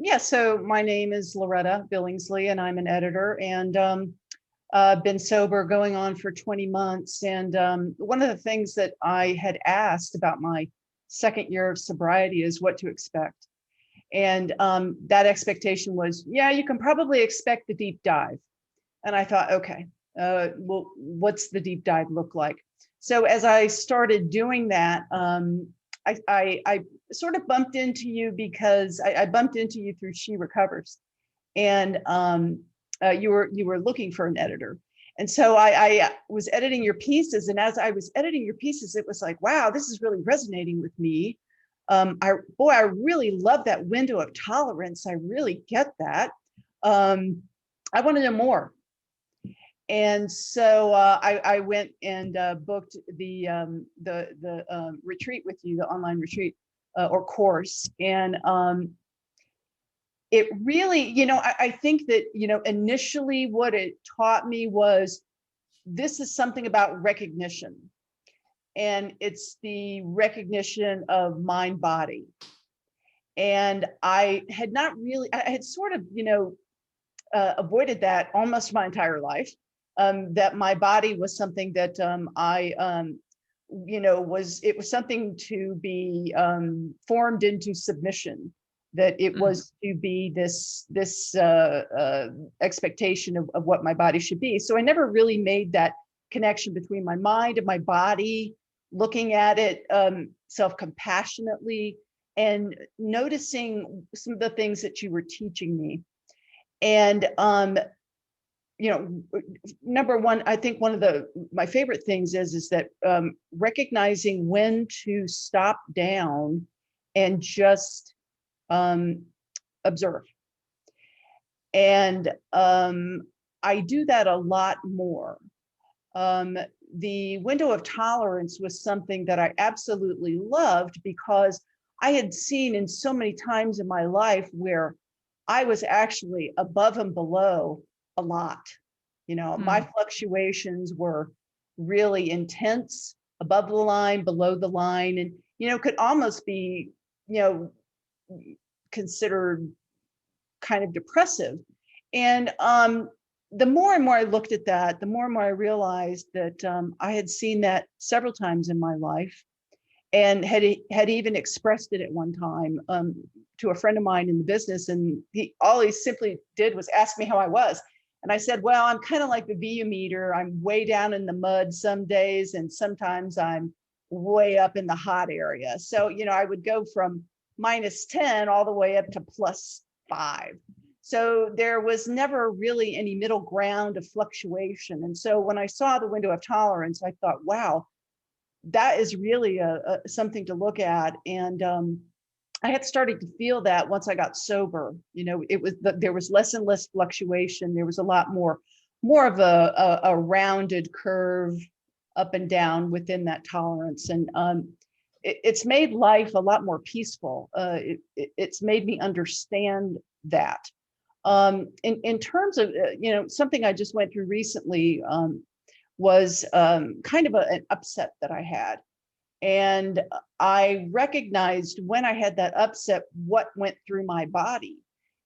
Yeah, so my name is Loretta Billingsley, and I'm an editor, and been sober going on for 20 months. And one of the things that I had asked about my second year of sobriety is what to expect. And that expectation was, yeah, you can probably expect the deep dive. And I thought, okay, well, what's the deep dive look like? So as I started doing that, I sort of bumped into you because I bumped into you through She Recovers, and you were looking for an editor. And so I was editing your pieces, and as I was editing your pieces, it was like, wow, this is really resonating with me. I really love that window of tolerance. I really get that. I want to know more. And so I went and booked the retreat with you, the online retreat or course. And it really, I think that, initially what it taught me was this is something about recognition. And it's the recognition of mind body. And I had not really, I had sort of, avoided that almost my entire life. That my body was something that it was something to be formed into submission. That it was to be this expectation of what my body should be. So I never really made that connection between my mind and my body, looking at it self-compassionately and noticing some of the things that you were teaching me. And number one, I think one of my favorite things is that recognizing when to stop down and just observe. And I do that a lot more. The window of tolerance was something that I absolutely loved because I had seen in so many times in my life where I was actually above and below a lot. My fluctuations were really intense, above the line, below the line, and, could almost be, considered kind of depressive. And the more and more I looked at that, the more and more I realized that I had seen that several times in my life and had even expressed it at one time to a friend of mine in the business. And all he simply did was ask me how I was. And I said, well, I'm kind of like the VU meter. I'm way down in the mud some days, and sometimes I'm way up in the hot area. So, I would go from -10 all the way up to +5. So there was never really any middle ground of fluctuation. And so when I saw the window of tolerance, I thought, wow, that is really something to look at. And I had started to feel that once I got sober. There was less and less fluctuation. There was a lot more of a rounded curve up and down within that tolerance. And it's made life a lot more peaceful. It's made me understand that. In terms of, something I just went through recently was kind of an upset that I had. And I recognized when I had that upset, what went through my body.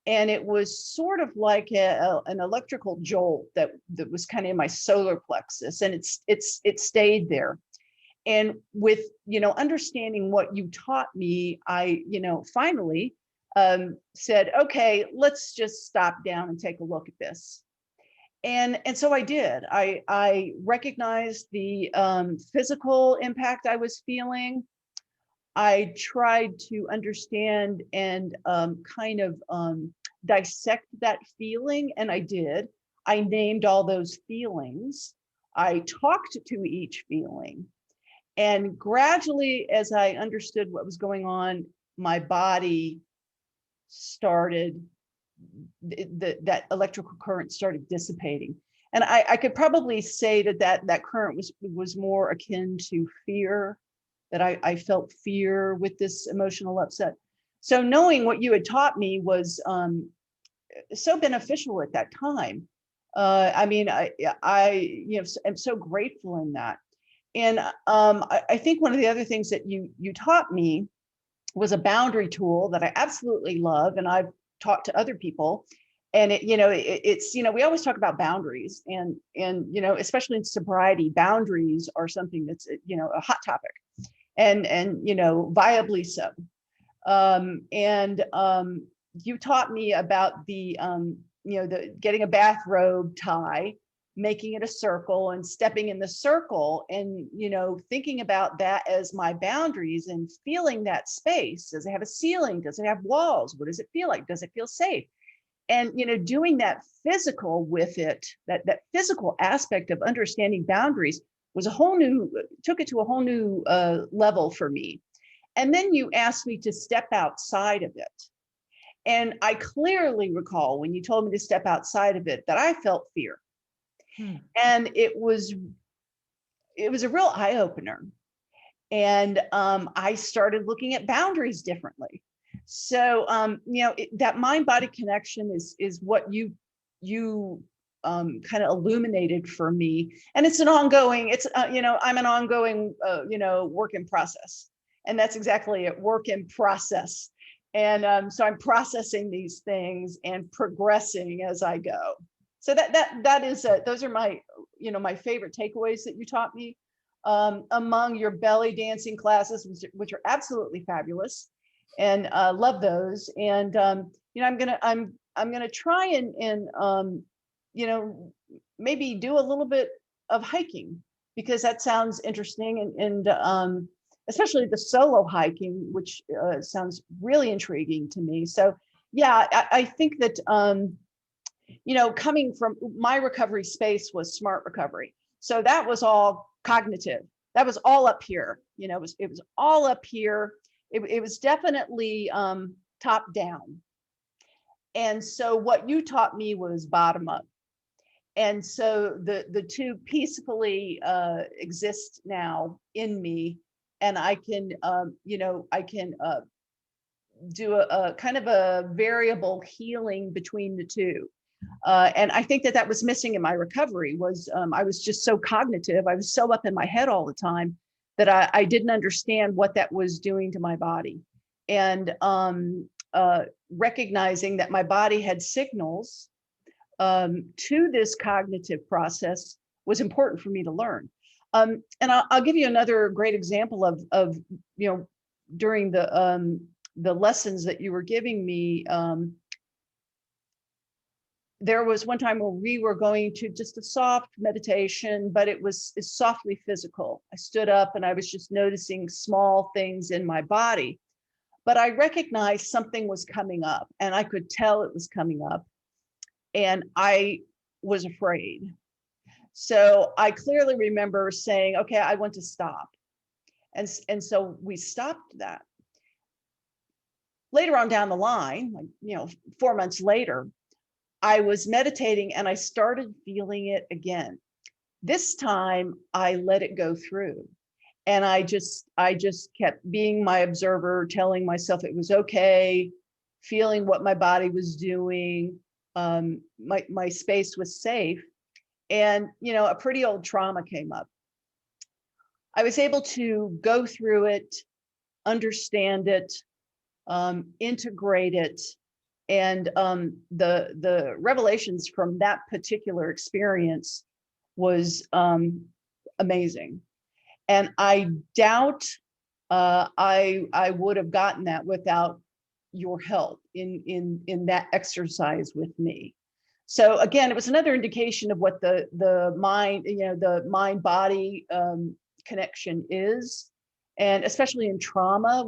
And it was sort of like an electrical jolt that was kind of in my solar plexus, and it stayed there. And with, understanding what you taught me, I, finally said, okay, let's just stop down and take a look at this. And so I did. I recognized the physical impact I was feeling. I tried to understand and kind of dissect that feeling, and I did. I named all those feelings. I talked to each feeling. And gradually, as I understood what was going on, my body started, that electrical current started dissipating. And I could probably say that current was more akin to fear, that I felt fear with this emotional upset. So knowing what you had taught me was so beneficial at that time. I am so grateful in that. And I think one of the other things that you taught me was a boundary tool that I absolutely love, and I've taught to other people. And it's we always talk about boundaries, and especially in sobriety, boundaries are something that's a hot topic, and viably so. And you taught me about the getting a bathrobe tie, making it a circle and stepping in the circle, and thinking about that as my boundaries and feeling that space. Does it have a ceiling? Does it have walls? What does it feel like? Does it feel safe? And doing that physical with it, that physical aspect of understanding boundaries was took it to a whole new level for me. And then you asked me to step outside of it. And I clearly recall when you told me to step outside of it that I felt fear. And it was a real eye opener. And I started looking at boundaries differently. So that mind body connection is what you kind of illuminated for me. And it's an ongoing. I'm an ongoing work in process. And that's exactly it, work in process. And so I'm processing these things and progressing as I go. So that is those are my my favorite takeaways that you taught me, among your belly dancing classes, which are absolutely fabulous, and love those. And I'm gonna try and maybe do a little bit of hiking, because that sounds interesting, and especially the solo hiking, which sounds really intriguing to me. So yeah, I think that coming from my recovery space was smart recovery. So that was all cognitive. That was all up here. It was all up here. It was definitely top down. And so what you taught me was bottom up. And so the two peacefully exist now in me, and I can do a kind of a variable healing between the two. And I think that was missing in my recovery. Was I was just so cognitive. I was so up in my head all the time that I didn't understand what that was doing to my body. And recognizing that my body had signals to this cognitive process was important for me to learn. And I'll give you another great example of during the lessons that you were giving me. There was one time where we were going to just a soft meditation, but it's softly physical. I stood up and I was just noticing small things in my body, but I recognized something was coming up, and I could tell it was coming up, and I was afraid. So I clearly remember saying, okay, I want to stop. And so we stopped that. Later on down the line, 4 months later, I was meditating and I started feeling it again. This time I let it go through, and I just kept being my observer, telling myself it was okay, feeling what my body was doing. My space was safe, and a pretty old trauma came up. I was able to go through it, understand it, integrate it. And the revelations from that particular experience was amazing. And I doubt I would have gotten that without your help in that exercise with me. So again, it was another indication of what the mind body connection is, and especially in trauma.